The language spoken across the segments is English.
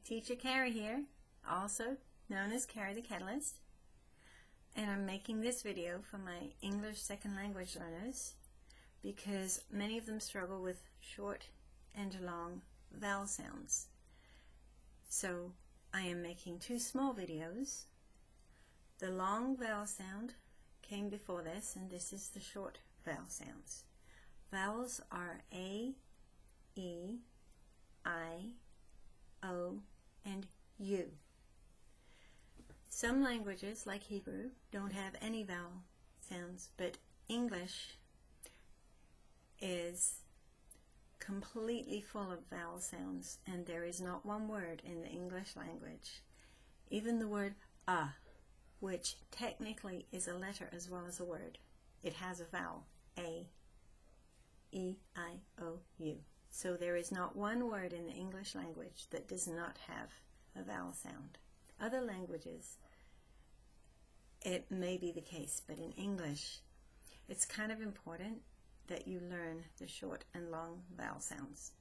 Teacher Kari here, also known as Kari the Catalyst, and I'm making this video for my English second language learners because many of them struggle with short and long vowel sounds. So I am making two small videos. The long vowel sound came before this, and this is the short vowel sounds. Vowels are A, E, I, O, and U. Some languages, like Hebrew, don't have any vowel sounds, but English is completely full of vowel sounds, and there is not one word in the English language, even the word which technically is a letter as well as a word. It has a vowel, A, E, I, O, U. So there is not one word in the English language that does not have a vowel sound. Other languages, it may be the case, but in English, it's kind of important that you learn the short and long vowel sounds.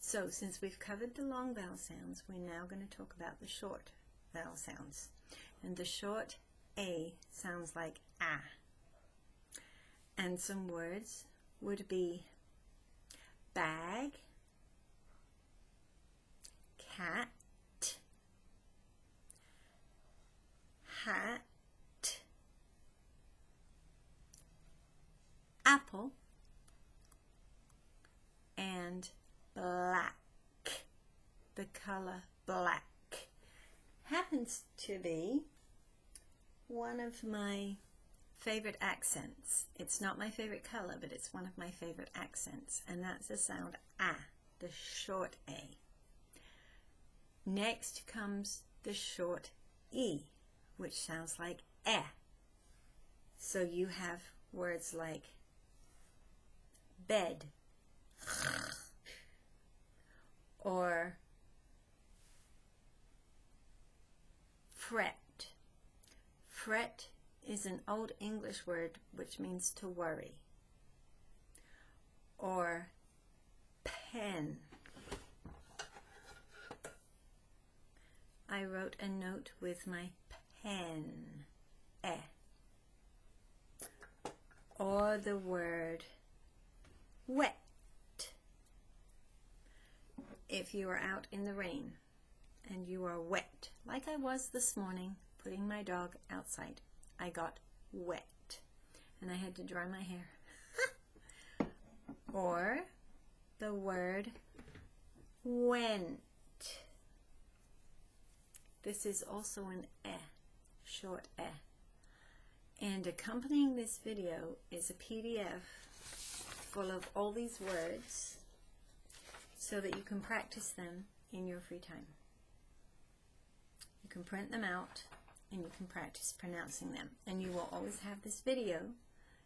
So since we've covered the long vowel sounds, we're now going to talk about the short vowel sounds. And the short A sounds like ah. And some words would be bag, cat, hat, apple, and black. The color black happens to be one of my favorite accents. It's not my favorite color, but it's one of my favorite accents, and that's the sound ah, the short A. Next comes the short E, which sounds like eh. So you have words like bed or fret. Fret is an old English word which means to worry. Or pen. I wrote a note with my pen. Eh. Or the word wet. If you are out in the rain and you are wet, like I was this morning putting my dog outside, I got wet and I had to dry my hair. Or the word went. This is also an eh, short eh. And accompanying this video is a PDF full of all these words so that you can practice them in your free time. You can print them out and you can practice pronouncing them. And you will always have this video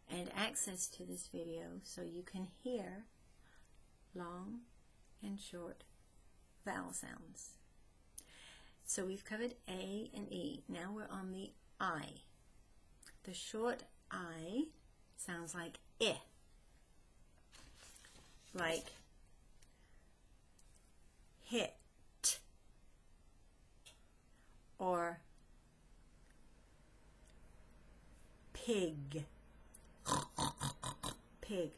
and access to this video so you can hear long and short vowel sounds. So we've covered A and E. Now we're on the I. The short I sounds like eh. Like hit or pig, pig,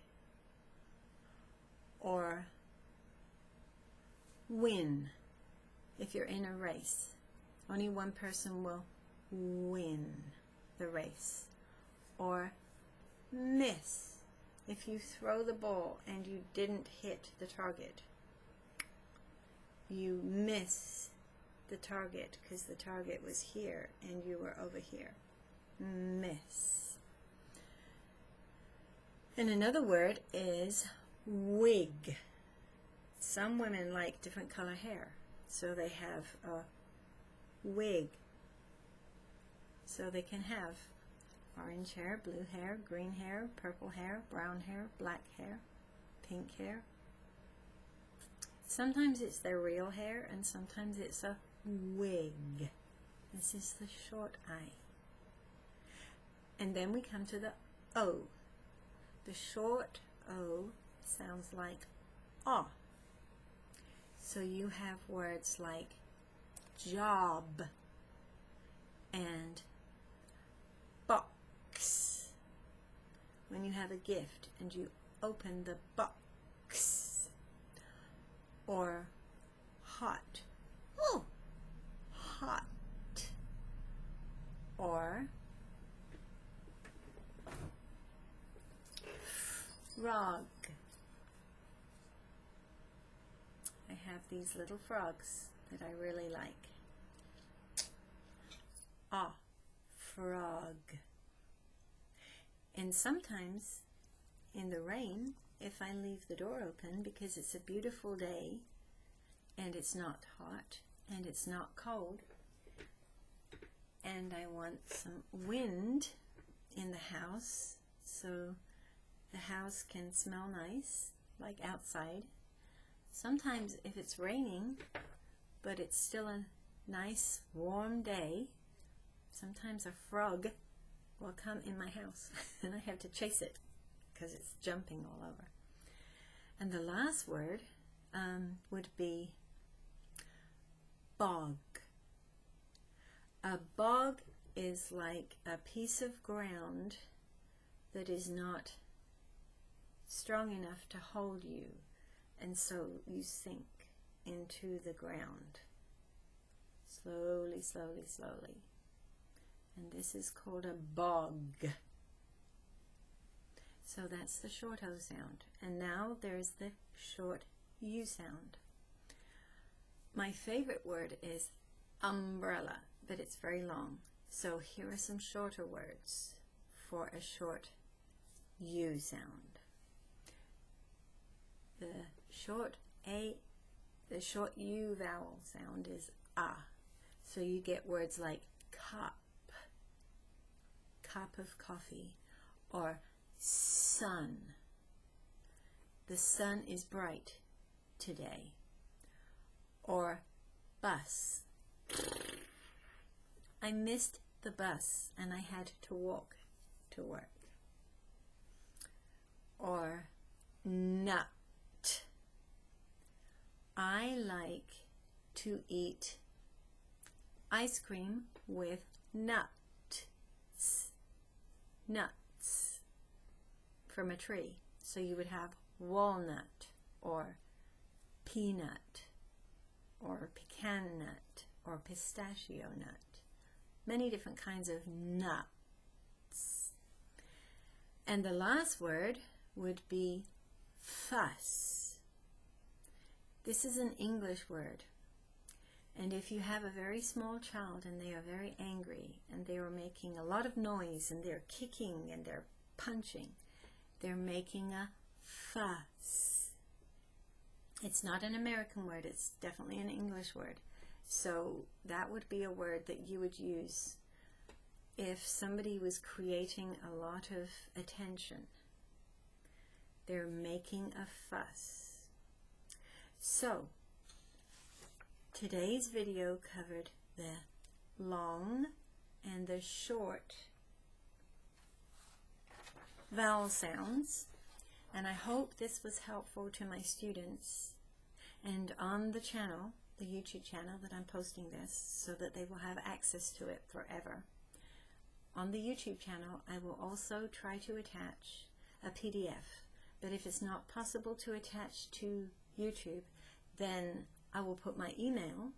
or win. If you're in a race, only one person will win the race. Or miss. If you throw the ball and you didn't hit the target, you miss the target because the target was here and you were over here. Miss. And another word is wig. Some women like different color hair, so they have a wig. So they can have orange hair, blue hair, green hair, purple hair, brown hair, black hair, pink hair. Sometimes it's their real hair and sometimes it's a wig. This is the short I. And then we come to the O. The short O sounds like ah. So you have words like job, and box. When you have a gift and you open the box. Or hot. Oh, hot. Or frog. I have these little frogs that I really like. Ah, frog. And sometimes in the rain, if I leave the door open because it's a beautiful day and it's not hot and it's not cold and I want some wind in the house so the house can smell nice, like outside. Sometimes if it's raining but it's still a nice warm day, sometimes a frog will come in my house and I have to chase it because it's jumping all over. And the last word would be bog. A bog is like a piece of ground that is not strong enough to hold you, and so you sink into the ground slowly, slowly, slowly. And this is called a bog. So that's the short O sound. And now there's the short U sound. My favorite word is umbrella, but it's very long. So here are some shorter words for a short U sound. The short U vowel sound is ah. So you get words like cup, cup of coffee, or sun. The sun is bright today. Or bus. I missed the bus and I had to walk to work. Or nut. I like to eat ice cream with nuts. Nuts from a tree. So you would have walnut or peanut or pecan nut or pistachio nut. Many different kinds of nuts. And the last word would be fuss. This is an English word. And if you have a very small child and they are very angry and they are making a lot of noise and they're kicking and they're punching, they're making a fuss. It's not an American word, it's definitely an English word. So that would be a word that you would use if somebody was creating a lot of attention. They're making a fuss. So, today's video covered the long and the short vowel sounds, and I hope this was helpful to my students. And on the channel, the YouTube channel that I'm posting this, so that they will have access to it forever. On the YouTube channel, I will also try to attach a PDF, but if it's not possible to attach to YouTube, then I will put my email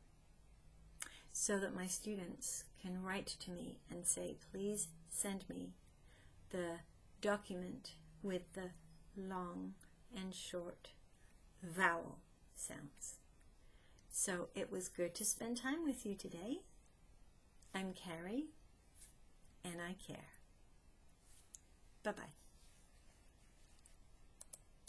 so that my students can write to me and say, please send me the document with the long and short vowel sounds. So it was good to spend time with you today. I'm Kari, and I care. Bye-bye.